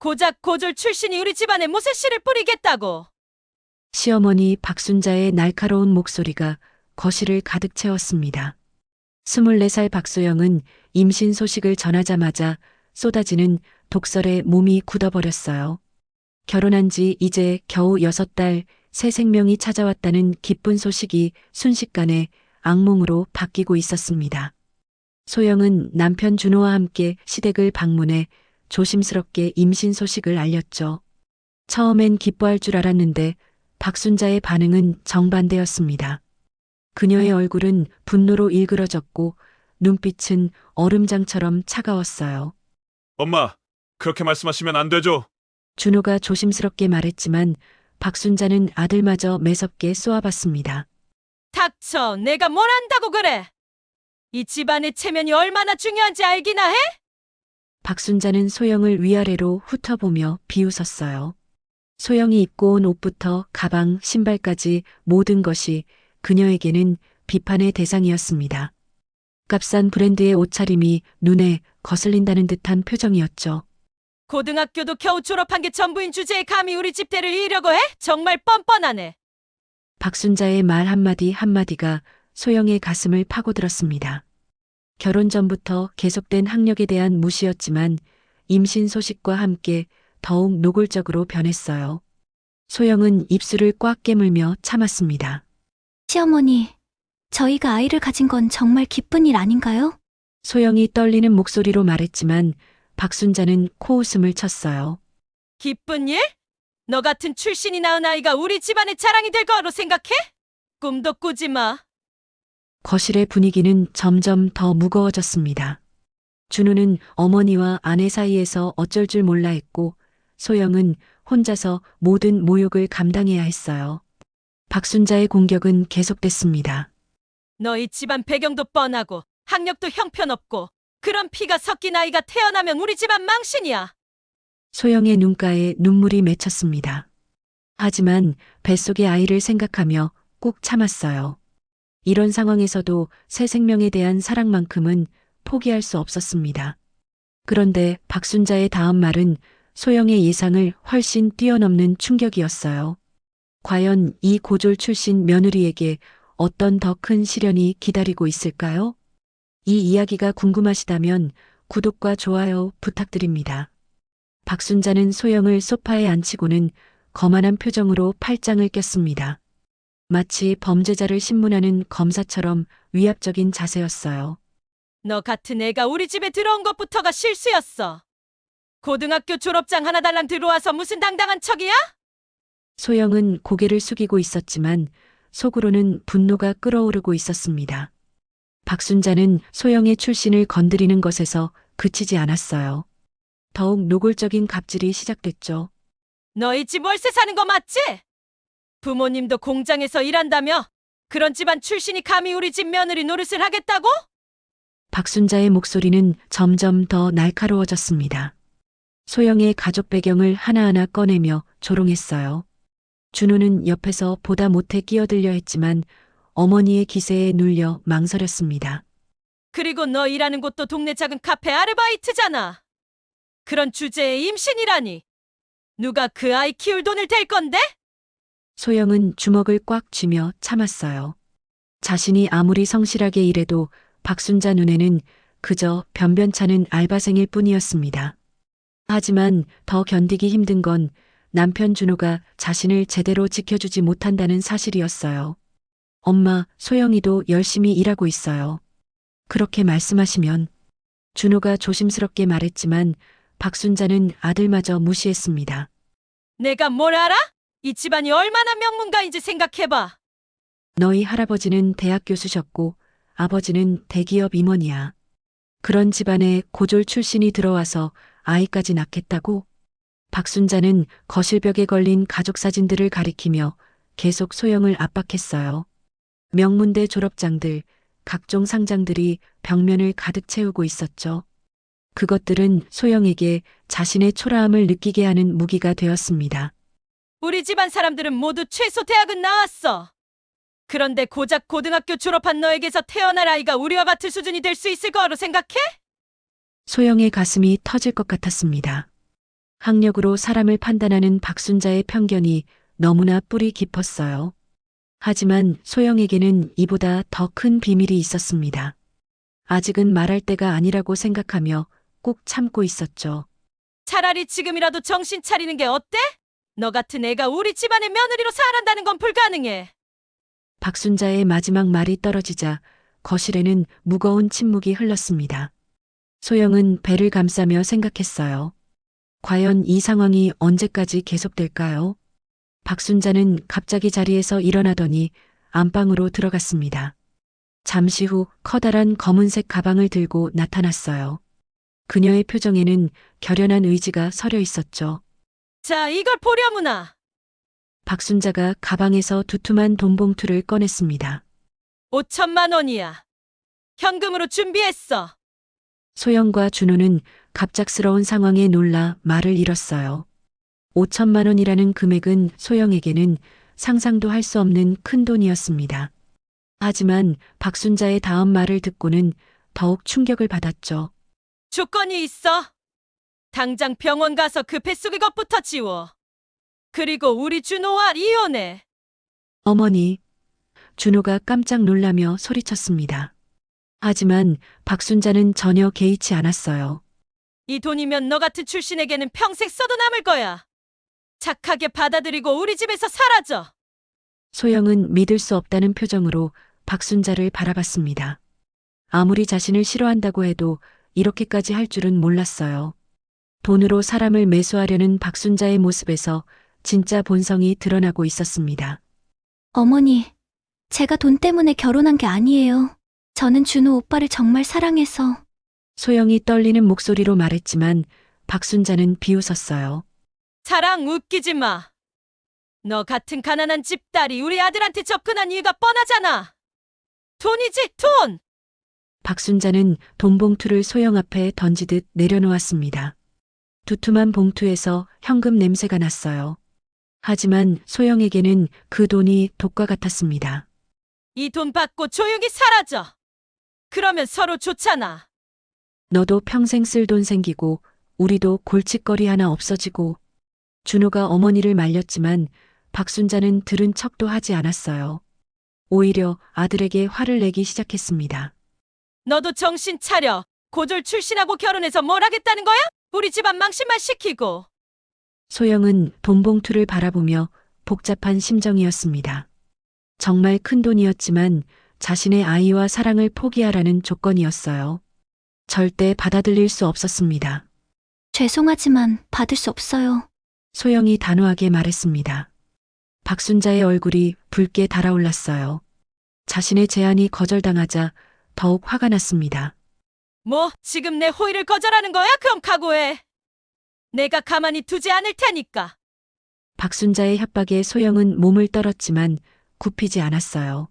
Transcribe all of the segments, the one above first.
고작 고졸 출신이 우리 집안에 무슨 씨를 뿌리겠다고. 시어머니 박순자의 날카로운 목소리가 거실을 가득 채웠습니다. 24살 박소영은 임신 소식을 전하자마자 쏟아지는 독설에 몸이 굳어버렸어요. 결혼한 지 이제 겨우 6달 새 생명이 찾아왔다는 기쁜 소식이 순식간에 악몽으로 바뀌고 있었습니다. 소영은 남편 준호와 함께 시댁을 방문해 조심스럽게 임신 소식을 알렸죠. 처음엔 기뻐할 줄 알았는데 박순자의 반응은 정반대였습니다. 그녀의 얼굴은 분노로 일그러졌고 눈빛은 얼음장처럼 차가웠어요. 엄마, 그렇게 말씀하시면 안 되죠. 준호가 조심스럽게 말했지만 박순자는 아들마저 매섭게 쏘아봤습니다. 닥쳐, 내가 뭘 안다고 그래. 이 집안의 체면이 얼마나 중요한지 알기나 해? 박순자는 소영을 위아래로 훑어보며 비웃었어요. 소영이 입고 온 옷부터 가방, 신발까지 모든 것이 그녀에게는 비판의 대상이었습니다. 값싼 브랜드의 옷차림이 눈에 거슬린다는 듯한 표정이었죠. 고등학교도 겨우 졸업한 게 전부인 주제에 감히 우리 집 대를 이으려고 해? 정말 뻔뻔하네. 박순자의 말 한마디 한마디가 소영의 가슴을 파고들었습니다. 결혼 전부터 계속된 학력에 대한 무시였지만 임신 소식과 함께 더욱 노골적으로 변했어요. 소영은 입술을 꽉 깨물며 참았습니다. 시어머니, 저희가 아이를 가진 건 정말 기쁜 일 아닌가요? 소영이 떨리는 목소리로 말했지만 박순자는 코웃음을 쳤어요. 기쁜 일? 너 같은 출신이 낳은 아이가 우리 집안의 자랑이 될 거로 생각해? 꿈도 꾸지 마. 거실의 분위기는 점점 더 무거워졌습니다. 준우는 어머니와 아내 사이에서 어쩔 줄 몰라 했고 소영은 혼자서 모든 모욕을 감당해야 했어요. 박순자의 공격은 계속됐습니다. 너희 집안 배경도 뻔하고 학력도 형편없고 그런 피가 섞인 아이가 태어나면 우리 집안 망신이야. 소영의 눈가에 눈물이 맺혔습니다. 하지만 뱃속의 아이를 생각하며 꾹 참았어요. 이런 상황에서도 새 생명에 대한 사랑만큼은 포기할 수 없었습니다. 그런데 박순자의 다음 말은 소영의 예상을 훨씬 뛰어넘는 충격이었어요. 과연 이 고졸 출신 며느리에게 어떤 더 큰 시련이 기다리고 있을까요? 이 이야기가 궁금하시다면 구독과 좋아요 부탁드립니다. 박순자는 소영을 소파에 앉히고는 거만한 표정으로 팔짱을 꼈습니다. 마치 범죄자를 신문하는 검사처럼 위압적인 자세였어요. 너 같은 애가 우리 집에 들어온 것부터가 실수였어. 고등학교 졸업장 하나 달랑 들어와서 무슨 당당한 척이야? 소영은 고개를 숙이고 있었지만 속으로는 분노가 끓어오르고 있었습니다. 박순자는 소영의 출신을 건드리는 것에서 그치지 않았어요. 더욱 노골적인 갑질이 시작됐죠. 너희 집 월세 사는 거 맞지? 부모님도 공장에서 일한다며? 그런 집안 출신이 감히 우리 집 며느리 노릇을 하겠다고? 박순자의 목소리는 점점 더 날카로워졌습니다. 소영의 가족 배경을 하나하나 꺼내며 조롱했어요. 준호는 옆에서 보다 못해 끼어들려 했지만 어머니의 기세에 눌려 망설였습니다. 그리고 너 일하는 곳도 동네 작은 카페 아르바이트잖아. 그런 주제에 임신이라니. 누가 그 아이 키울 돈을 댈 건데? 소영은 주먹을 꽉 쥐며 참았어요. 자신이 아무리 성실하게 일해도 박순자 눈에는 그저 변변찮은 알바생일 뿐이었습니다. 하지만 더 견디기 힘든 건 남편 준호가 자신을 제대로 지켜주지 못한다는 사실이었어요. 엄마, 소영이도 열심히 일하고 있어요. 그렇게 말씀하시면 준호가 조심스럽게 말했지만 박순자는 아들마저 무시했습니다. 내가 뭘 알아? 이 집안이 얼마나 명문가인지 생각해봐. 너희 할아버지는 대학 교수셨고 아버지는 대기업 임원이야. 그런 집안에 고졸 출신이 들어와서 아이까지 낳겠다고? 박순자는 거실벽에 걸린 가족 사진들을 가리키며 계속 소영을 압박했어요. 명문대 졸업장들, 각종 상장들이 벽면을 가득 채우고 있었죠. 그것들은 소영에게 자신의 초라함을 느끼게 하는 무기가 되었습니다. 우리 집안 사람들은 모두 최소 대학은 나왔어. 그런데 고작 고등학교 졸업한 너에게서 태어날 아이가 우리와 같을 수준이 될 수 있을 거로 생각해? 소영의 가슴이 터질 것 같았습니다. 학력으로 사람을 판단하는 박순자의 편견이 너무나 뿌리 깊었어요. 하지만 소영에게는 이보다 더 큰 비밀이 있었습니다. 아직은 말할 때가 아니라고 생각하며 꼭 참고 있었죠. 차라리 지금이라도 정신 차리는 게 어때? 너 같은 애가 우리 집안의 며느리로 살아간다는 건 불가능해. 박순자의 마지막 말이 떨어지자 거실에는 무거운 침묵이 흘렀습니다. 소영은 배를 감싸며 생각했어요. 과연 이 상황이 언제까지 계속될까요? 박순자는 갑자기 자리에서 일어나더니 안방으로 들어갔습니다. 잠시 후 커다란 검은색 가방을 들고 나타났어요. 그녀의 표정에는 결연한 의지가 서려 있었죠. 자, 이걸 보려무나. 박순자가 가방에서 두툼한 돈봉투를 꺼냈습니다. 5천만 원이야. 현금으로 준비했어. 소영과 준호는 갑작스러운 상황에 놀라 말을 잃었어요. 5천만 원이라는 금액은 소영에게는 상상도 할 수 없는 큰 돈이었습니다. 하지만 박순자의 다음 말을 듣고는 더욱 충격을 받았죠. 조건이 있어. 당장 병원 가서 그 뱃속의 것부터 지워. 그리고 우리 준호와 이혼해. 어머니, 준호가 깜짝 놀라며 소리쳤습니다. 하지만 박순자는 전혀 개의치 않았어요. 이 돈이면 너 같은 출신에게는 평생 써도 남을 거야. 착하게 받아들이고 우리 집에서 사라져. 소영은 믿을 수 없다는 표정으로 박순자를 바라봤습니다. 아무리 자신을 싫어한다고 해도 이렇게까지 할 줄은 몰랐어요. 돈으로 사람을 매수하려는 박순자의 모습에서 진짜 본성이 드러나고 있었습니다. 어머니, 제가 돈 때문에 결혼한 게 아니에요. 저는 준호 오빠를 정말 사랑해서. 소영이 떨리는 목소리로 말했지만 박순자는 비웃었어요. 사랑 웃기지 마. 너 같은 가난한 집딸이 우리 아들한테 접근한 이유가 뻔하잖아. 돈이지, 돈! 박순자는 돈봉투를 소영 앞에 던지듯 내려놓았습니다. 두툼한 봉투에서 현금 냄새가 났어요. 하지만 소영에게는 그 돈이 독과 같았습니다. 이 돈 받고 조용히 사라져. 그러면 서로 좋잖아. 너도 평생 쓸 돈 생기고 우리도 골칫거리 하나 없어지고. 준호가 어머니를 말렸지만 박순자는 들은 척도 하지 않았어요. 오히려 아들에게 화를 내기 시작했습니다. 너도 정신 차려. 고졸 출신하고 결혼해서 뭘 하겠다는 거야? 우리 집안 망신만 시키고. 소영은 돈봉투를 바라보며 복잡한 심정이었습니다. 정말 큰 돈이었지만 자신의 아이와 사랑을 포기하라는 조건이었어요. 절대 받아들일 수 없었습니다. 죄송하지만 받을 수 없어요. 소영이 단호하게 말했습니다. 박순자의 얼굴이 붉게 달아올랐어요. 자신의 제안이 거절당하자 더욱 화가 났습니다. 뭐, 지금 내 호의를 거절하는 거야? 그럼 각오해. 내가 가만히 두지 않을 테니까. 박순자의 협박에 소영은 몸을 떨었지만 굽히지 않았어요.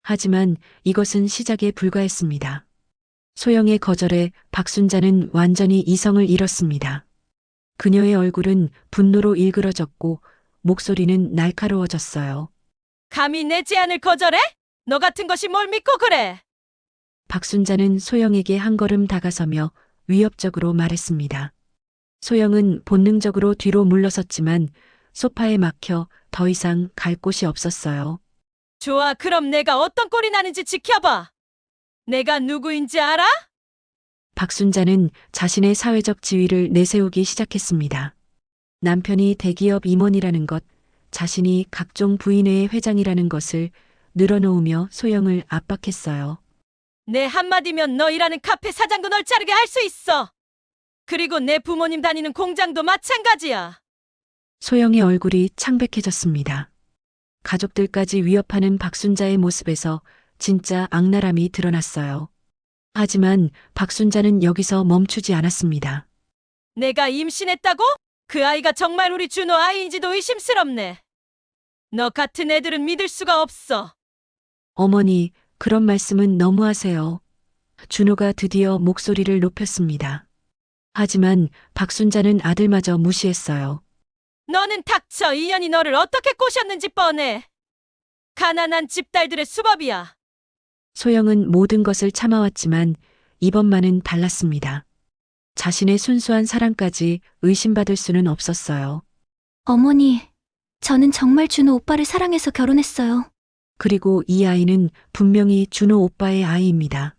하지만 이것은 시작에 불과했습니다. 소영의 거절에 박순자는 완전히 이성을 잃었습니다. 그녀의 얼굴은 분노로 일그러졌고 목소리는 날카로워졌어요. 감히 내 제안을 거절해? 너 같은 것이 뭘 믿고 그래? 박순자는 소영에게 한 걸음 다가서며 위협적으로 말했습니다. 소영은 본능적으로 뒤로 물러섰지만 소파에 막혀 더 이상 갈 곳이 없었어요. 좋아, 그럼 내가 어떤 꼴이 나는지 지켜봐. 내가 누구인지 알아? 박순자는 자신의 사회적 지위를 내세우기 시작했습니다. 남편이 대기업 임원이라는 것, 자신이 각종 부인회의 회장이라는 것을 늘어놓으며 소영을 압박했어요. 내 한마디면 너 일하는 카페 사장도 널 자르게 할 수 있어. 그리고 내 부모님 다니는 공장도 마찬가지야. 소영의 얼굴이 창백해졌습니다. 가족들까지 위협하는 박순자의 모습에서 진짜 악랄함이 드러났어요. 하지만 박순자는 여기서 멈추지 않았습니다. 내가 임신했다고? 그 아이가 정말 우리 준호 아이인지도 의심스럽네. 너 같은 애들은 믿을 수가 없어. 어머니, 그런 말씀은 너무하세요. 준호가 드디어 목소리를 높였습니다. 하지만 박순자는 아들마저 무시했어요. 너는 닥쳐. 인연이 너를 어떻게 꼬셨는지 뻔해. 가난한 집딸들의 수법이야. 소영은 모든 것을 참아왔지만 이번만은 달랐습니다. 자신의 순수한 사랑까지 의심받을 수는 없었어요. 어머니, 저는 정말 준호 오빠를 사랑해서 결혼했어요. 그리고 이 아이는 분명히 준호 오빠의 아이입니다.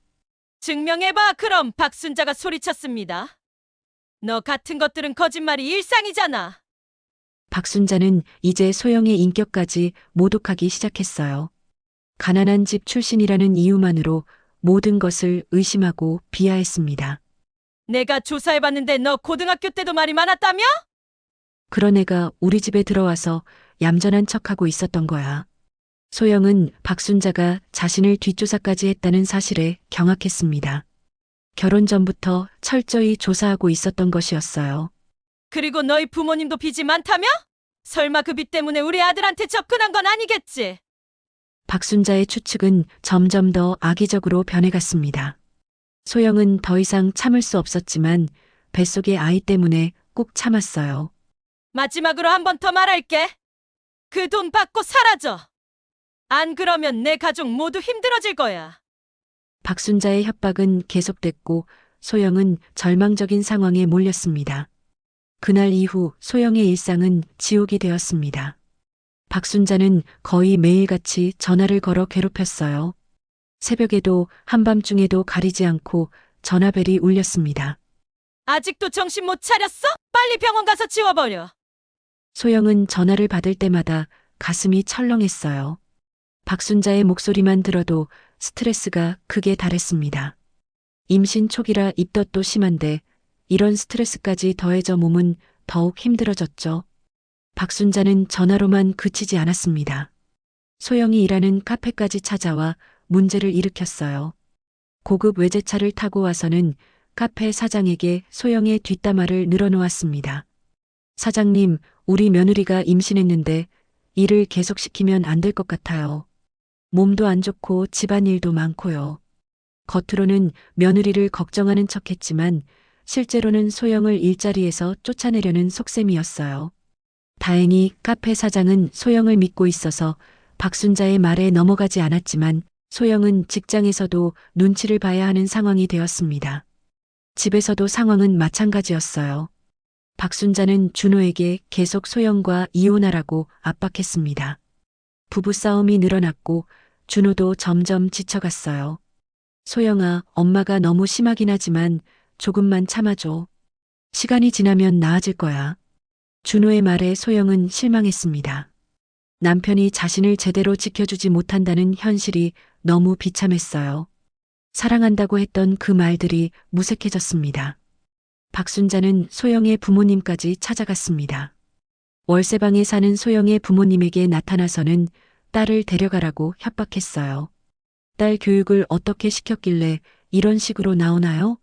증명해봐. 그럼 박순자가 소리쳤습니다. 너 같은 것들은 거짓말이 일상이잖아. 박순자는 이제 소영의 인격까지 모독하기 시작했어요. 가난한 집 출신이라는 이유만으로 모든 것을 의심하고 비하했습니다. 내가 조사해봤는데 너 고등학교 때도 말이 많았다며? 그런 애가 우리 집에 들어와서 얌전한 척하고 있었던 거야. 소영은 박순자가 자신을 뒷조사까지 했다는 사실에 경악했습니다. 결혼 전부터 철저히 조사하고 있었던 것이었어요. 그리고 너희 부모님도 빚이 많다며? 설마 그 빚 때문에 우리 아들한테 접근한 건 아니겠지? 박순자의 추측은 점점 더 악의적으로 변해갔습니다. 소영은 더 이상 참을 수 없었지만 뱃속의 아이 때문에 꼭 참았어요. 마지막으로 한 번 더 말할게. 그 돈 받고 사라져. 안 그러면 내 가족 모두 힘들어질 거야. 박순자의 협박은 계속됐고 소영은 절망적인 상황에 몰렸습니다. 그날 이후 소영의 일상은 지옥이 되었습니다. 박순자는 거의 매일같이 전화를 걸어 괴롭혔어요. 새벽에도 한밤중에도 가리지 않고 전화벨이 울렸습니다. 아직도 정신 못 차렸어? 빨리 병원 가서 지워버려. 소영은 전화를 받을 때마다 가슴이 철렁했어요. 박순자의 목소리만 들어도 스트레스가 극에 달했습니다. 임신 초기라 입덧도 심한데 이런 스트레스까지 더해져 몸은 더욱 힘들어졌죠. 박순자는 전화로만 그치지 않았습니다. 소영이 일하는 카페까지 찾아와 문제를 일으켰어요. 고급 외제차를 타고 와서는 카페 사장에게 소영의 뒷담화를 늘어놓았습니다. 사장님, 우리 며느리가 임신했는데 일을 계속시키면 안 될 것 같아요. 몸도 안 좋고 집안일도 많고요. 겉으로는 며느리를 걱정하는 척했지만 실제로는 소영을 일자리에서 쫓아내려는 속셈이었어요. 다행히 카페 사장은 소영을 믿고 있어서 박순자의 말에 넘어가지 않았지만 소영은 직장에서도 눈치를 봐야 하는 상황이 되었습니다. 집에서도 상황은 마찬가지였어요. 박순자는 준호에게 계속 소영과 이혼하라고 압박했습니다. 부부싸움이 늘어났고 준호도 점점 지쳐갔어요. 소영아, 엄마가 너무 심하긴 하지만 조금만 참아줘. 시간이 지나면 나아질 거야. 준호의 말에 소영은 실망했습니다. 남편이 자신을 제대로 지켜주지 못한다는 현실이 너무 비참했어요. 사랑한다고 했던 그 말들이 무색해졌습니다. 박순자는 소영의 부모님까지 찾아갔습니다. 월세방에 사는 소영의 부모님에게 나타나서는 딸을 데려가라고 협박했어요. 딸 교육을 어떻게 시켰길래 이런 식으로 나오나요?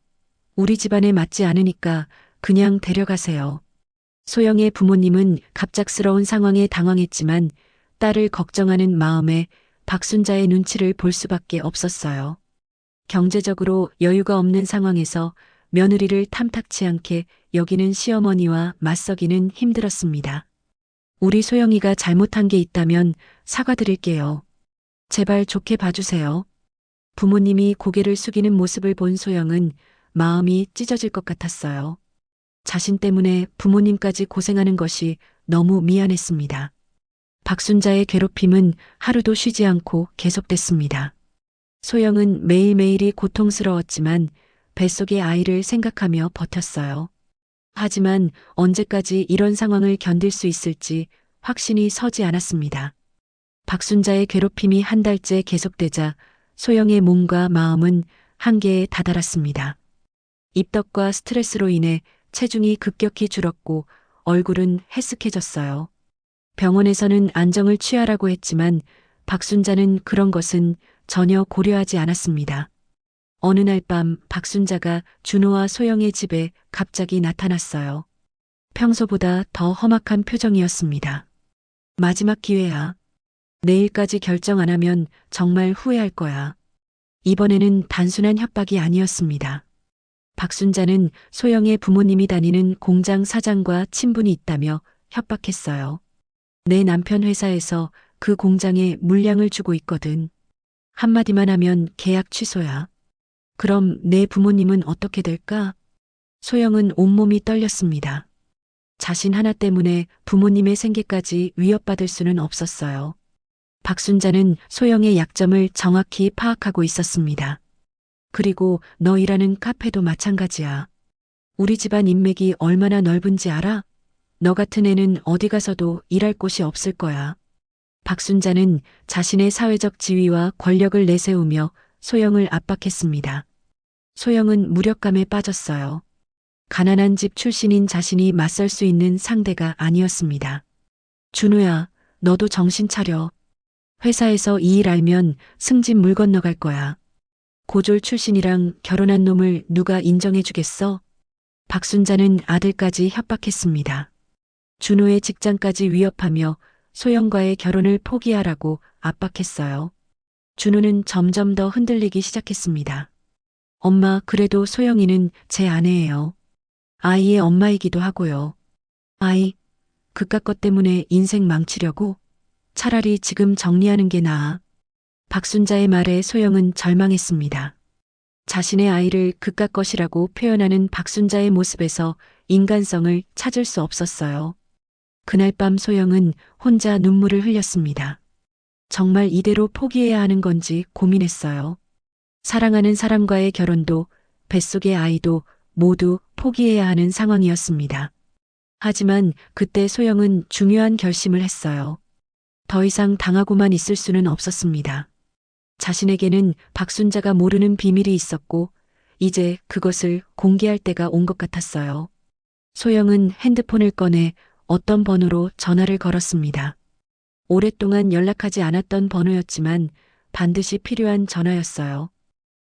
우리 집안에 맞지 않으니까 그냥 데려가세요. 소영의 부모님은 갑작스러운 상황에 당황했지만 딸을 걱정하는 마음에 박순자의 눈치를 볼 수밖에 없었어요. 경제적으로 여유가 없는 상황에서 며느리를 탐탁치 않게 여기는 시어머니와 맞서기는 힘들었습니다. 우리 소영이가 잘못한 게 있다면 사과드릴게요. 제발 좋게 봐주세요. 부모님이 고개를 숙이는 모습을 본 소영은 마음이 찢어질 것 같았어요. 자신 때문에 부모님까지 고생하는 것이 너무 미안했습니다. 박순자의 괴롭힘은 하루도 쉬지 않고 계속됐습니다. 소영은 매일매일이 고통스러웠지만 뱃속의 아이를 생각하며 버텼어요. 하지만 언제까지 이런 상황을 견딜 수 있을지 확신이 서지 않았습니다. 박순자의 괴롭힘이 한 달째 계속되자 소영의 몸과 마음은 한계에 다다랐습니다. 입덧과 스트레스로 인해 체중이 급격히 줄었고 얼굴은 해쓱해졌어요. 병원에서는 안정을 취하라고 했지만 박순자는 그런 것은 전혀 고려하지 않았습니다. 어느 날 밤 박순자가 준호와 소영의 집에 갑자기 나타났어요. 평소보다 더 험악한 표정이었습니다. 마지막 기회야. 내일까지 결정 안 하면 정말 후회할 거야. 이번에는 단순한 협박이 아니었습니다. 박순자는 소영의 부모님이 다니는 공장 사장과 친분이 있다며 협박했어요. 내 남편 회사에서 그 공장에 물량을 주고 있거든. 한마디만 하면 계약 취소야. 그럼 내 부모님은 어떻게 될까? 소영은 온몸이 떨렸습니다. 자신 하나 때문에 부모님의 생계까지 위협받을 수는 없었어요. 박순자는 소영의 약점을 정확히 파악하고 있었습니다. 그리고 너 일하는 카페도 마찬가지야. 우리 집안 인맥이 얼마나 넓은지 알아? 너 같은 애는 어디 가서도 일할 곳이 없을 거야. 박순자는 자신의 사회적 지위와 권력을 내세우며 소영을 압박했습니다. 소영은 무력감에 빠졌어요. 가난한 집 출신인 자신이 맞설 수 있는 상대가 아니었습니다. 준호야, 너도 정신 차려. 회사에서 이 일 알면 승진 물 건너갈 거야. 고졸 출신이랑 결혼한 놈을 누가 인정해 주겠어? 박순자는 아들까지 협박했습니다. 준호의 직장까지 위협하며 소영과의 결혼을 포기하라고 압박했어요. 준호는 점점 더 흔들리기 시작했습니다. 엄마, 그래도 소영이는 제 아내예요. 아이의 엄마이기도 하고요. 아이, 그깟 것 때문에 인생 망치려고? 차라리 지금 정리하는 게 나아. 박순자의 말에 소영은 절망했습니다. 자신의 아이를 그깟 것이라고 표현하는 박순자의 모습에서 인간성을 찾을 수 없었어요. 그날 밤 소영은 혼자 눈물을 흘렸습니다. 정말 이대로 포기해야 하는 건지 고민했어요. 사랑하는 사람과의 결혼도 뱃속의 아이도 모두 포기해야 하는 상황이었습니다. 하지만 그때 소영은 중요한 결심을 했어요. 더 이상 당하고만 있을 수는 없었습니다. 자신에게는 박순자가 모르는 비밀이 있었고 이제 그것을 공개할 때가 온 것 같았어요. 소영은 핸드폰을 꺼내 어떤 번호로 전화를 걸었습니다. 오랫동안 연락하지 않았던 번호였지만 반드시 필요한 전화였어요.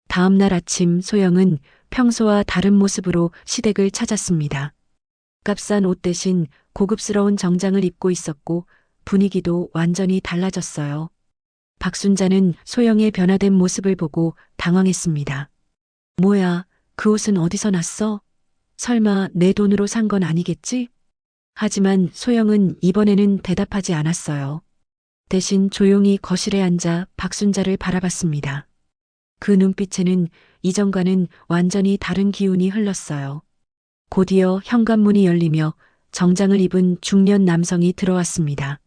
다음 날 아침 소영은 평소와 다른 모습으로 시댁을 찾았습니다. 값싼 옷 대신 고급스러운 정장을 입고 있었고 분위기도 완전히 달라졌어요. 박순자는 소영의 변화된 모습을 보고 당황했습니다. 뭐야, 그 옷은 어디서 났어? 설마 내 돈으로 산 건 아니겠지? 하지만 소영은 이번에는 대답하지 않았어요. 대신 조용히 거실에 앉아 박순자를 바라봤습니다. 그 눈빛에는 이전과는 완전히 다른 기운이 흘렀어요. 곧이어 현관문이 열리며 정장을 입은 중년 남성이 들어왔습니다.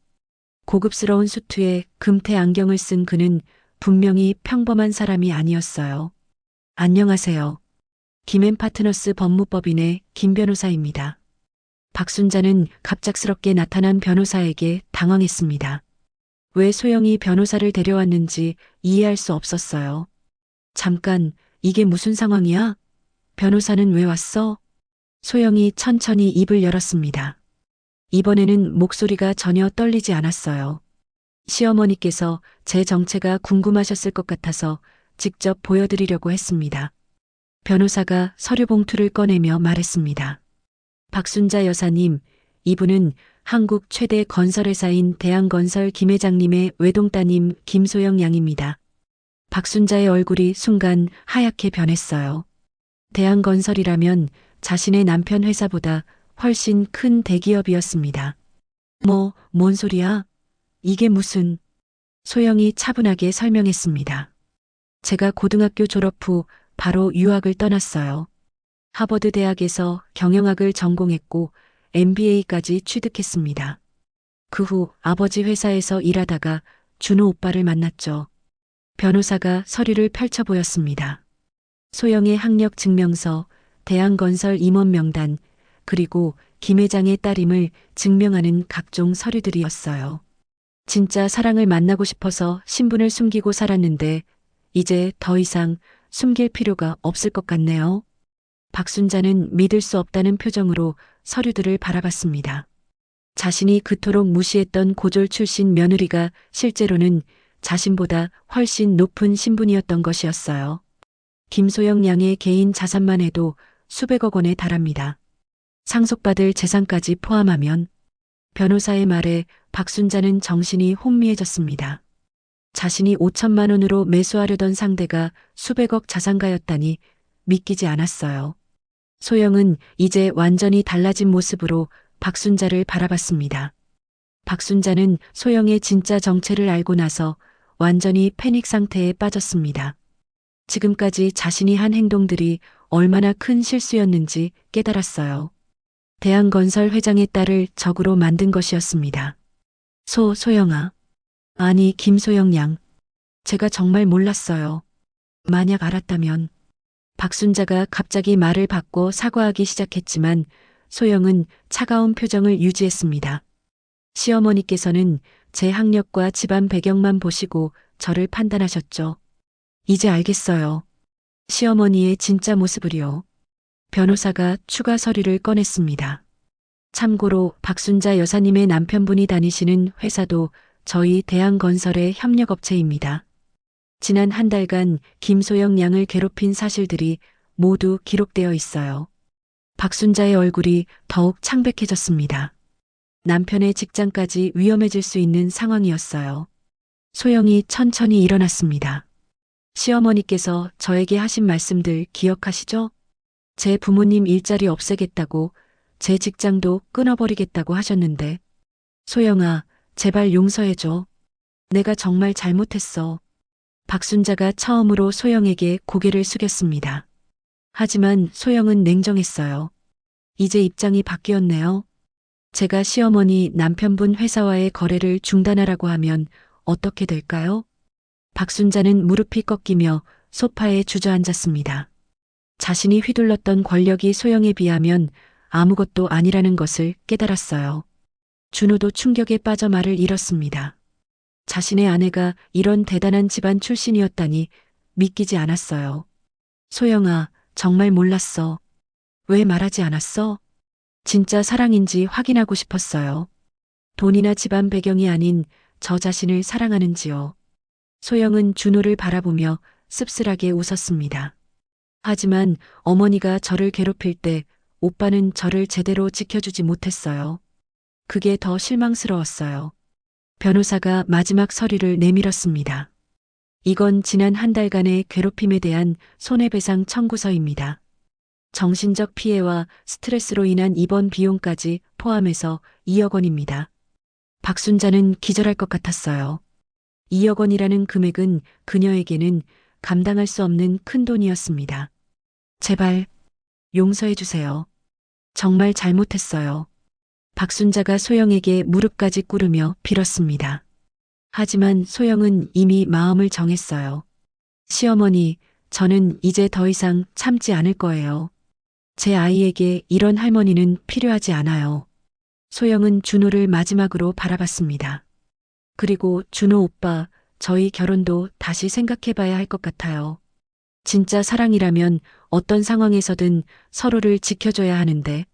고급스러운 수트에 금태 안경을 쓴 그는 분명히 평범한 사람이 아니었어요. 안녕하세요. 김앤파트너스 법무법인의 김 변호사입니다. 박순자는 갑작스럽게 나타난 변호사에게 당황했습니다. 왜 소영이 변호사를 데려왔는지 이해할 수 없었어요. 잠깐, 이게 무슨 상황이야? 변호사는 왜 왔어? 소영이 천천히 입을 열었습니다. 이번에는 목소리가 전혀 떨리지 않았어요. 시어머니께서 제 정체가 궁금하셨을 것 같아서 직접 보여드리려고 했습니다. 변호사가 서류 봉투를 꺼내며 말했습니다. 박순자 여사님, 이분은 한국 최대 건설회사인 대한건설 김 회장님의 외동따님 김소영 양입니다. 박순자의 얼굴이 순간 하얗게 변했어요. 대한건설이라면 자신의 남편 회사보다 훨씬 큰 대기업이었습니다. 뭔 소리야? 이게 무슨... 소영이 차분하게 설명했습니다. 제가 고등학교 졸업 후 바로 유학을 떠났어요. 하버드 대학에서 경영학을 전공했고 MBA까지 취득했습니다. 그 후 아버지 회사에서 일하다가 준호 오빠를 만났죠. 변호사가 서류를 펼쳐 보였습니다. 소영의 학력 증명서, 대한건설 임원 명단, 그리고 김 회장의 딸임을 증명하는 각종 서류들이었어요. 진짜 사랑을 만나고 싶어서 신분을 숨기고 살았는데 이제 더 이상 숨길 필요가 없을 것 같네요. 박순자는 믿을 수 없다는 표정으로 서류들을 바라봤습니다. 자신이 그토록 무시했던 고졸 출신 며느리가 실제로는 자신보다 훨씬 높은 신분이었던 것이었어요. 김소영 양의 개인 자산만 해도 수백억 원에 달합니다. 상속받을 재산까지 포함하면 변호사의 말에 박순자는 정신이 혼미해졌습니다. 자신이 5천만 원으로 매수하려던 상대가 수백억 자산가였다니 믿기지 않았어요. 소영은 이제 완전히 달라진 모습으로 박순자를 바라봤습니다. 박순자는 소영의 진짜 정체를 알고 나서 완전히 패닉 상태에 빠졌습니다. 지금까지 자신이 한 행동들이 얼마나 큰 실수였는지 깨달았어요. 대한건설 회장의 딸을 적으로 만든 것이었습니다. 소영아. 아니, 김소영 양. 제가 정말 몰랐어요. 만약 알았다면. 박순자가 갑자기 말을 바꿔 사과하기 시작했지만 소영은 차가운 표정을 유지했습니다. 시어머니께서는 제 학력과 집안 배경만 보시고 저를 판단하셨죠. 이제 알겠어요. 시어머니의 진짜 모습을요. 변호사가 추가 서류를 꺼냈습니다. 참고로 박순자 여사님의 남편분이 다니시는 회사도 저희 대한건설의 협력업체입니다. 지난 한 달간 김소영 양을 괴롭힌 사실들이 모두 기록되어 있어요. 박순자의 얼굴이 더욱 창백해졌습니다. 남편의 직장까지 위험해질 수 있는 상황이었어요. 소영이 천천히 일어났습니다. 시어머니께서 저에게 하신 말씀들 기억하시죠? 제 부모님 일자리 없애겠다고, 제 직장도 끊어버리겠다고 하셨는데, 소영아, 제발 용서해줘. 내가 정말 잘못했어. 박순자가 처음으로 소영에게 고개를 숙였습니다. 하지만 소영은 냉정했어요. 이제 입장이 바뀌었네요. 제가 시어머니 남편분 회사와의 거래를 중단하라고 하면 어떻게 될까요? 박순자는 무릎이 꺾이며 소파에 주저앉았습니다. 자신이 휘둘렀던 권력이 소영에 비하면 아무것도 아니라는 것을 깨달았어요. 준호도 충격에 빠져 말을 잃었습니다. 자신의 아내가 이런 대단한 집안 출신이었다니 믿기지 않았어요. 소영아, 정말 몰랐어. 왜 말하지 않았어? 진짜 사랑인지 확인하고 싶었어요. 돈이나 집안 배경이 아닌 저 자신을 사랑하는지요. 소영은 준호를 바라보며 씁쓸하게 웃었습니다. 하지만 어머니가 저를 괴롭힐 때 오빠는 저를 제대로 지켜주지 못했어요. 그게 더 실망스러웠어요. 변호사가 마지막 서류를 내밀었습니다. 이건 지난 한 달간의 괴롭힘에 대한 손해배상 청구서입니다. 정신적 피해와 스트레스로 인한 입원 비용까지 포함해서 2억 원입니다. 박순자는 기절할 것 같았어요. 2억 원이라는 금액은 그녀에게는 감당할 수 없는 큰 돈이었습니다. 제발 용서해 주세요. 정말 잘못했어요. 박순자가 소영에게 무릎까지 꿇으며 빌었습니다. 하지만 소영은 이미 마음을 정했어요. 시어머니, 저는 이제 더 이상 참지 않을 거예요. 제 아이에게 이런 할머니는 필요하지 않아요. 소영은 준호를 마지막으로 바라봤습니다. 그리고 준호 오빠, 저희 결혼도 다시 생각해봐야 할 것 같아요. 진짜 사랑이라면 어떤 상황에서든 서로를 지켜줘야 하는데.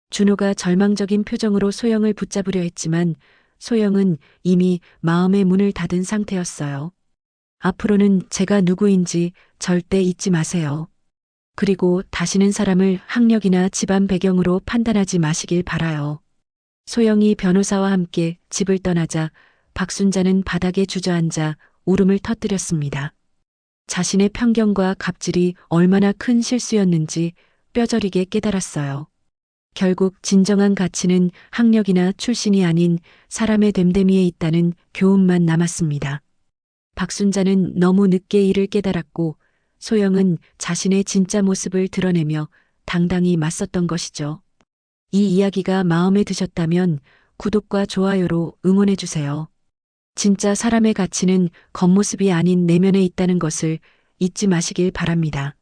준호가 절망적인 표정으로 소영을 붙잡으려 했지만 소영은 이미 마음의 문을 닫은 상태였어요. 앞으로는 제가 누구인지 절대 잊지 마세요. 그리고 다시는 사람을 학력이나 집안 배경으로 판단하지 마시길 바라요. 소영이 변호사와 함께 집을 떠나자 박순자는 바닥에 주저앉아 울음을 터뜨렸습니다. 자신의 편견과 갑질이 얼마나 큰 실수였는지 뼈저리게 깨달았어요. 결국 진정한 가치는 학력이나 출신이 아닌 사람의 됨됨이에 있다는 교훈만 남았습니다. 박순자는 너무 늦게 이를 깨달았고 소영은 자신의 진짜 모습을 드러내며 당당히 맞섰던 것이죠. 이 이야기가 마음에 드셨다면 구독과 좋아요로 응원해주세요. 진짜 사람의 가치는 겉모습이 아닌 내면에 있다는 것을 잊지 마시길 바랍니다.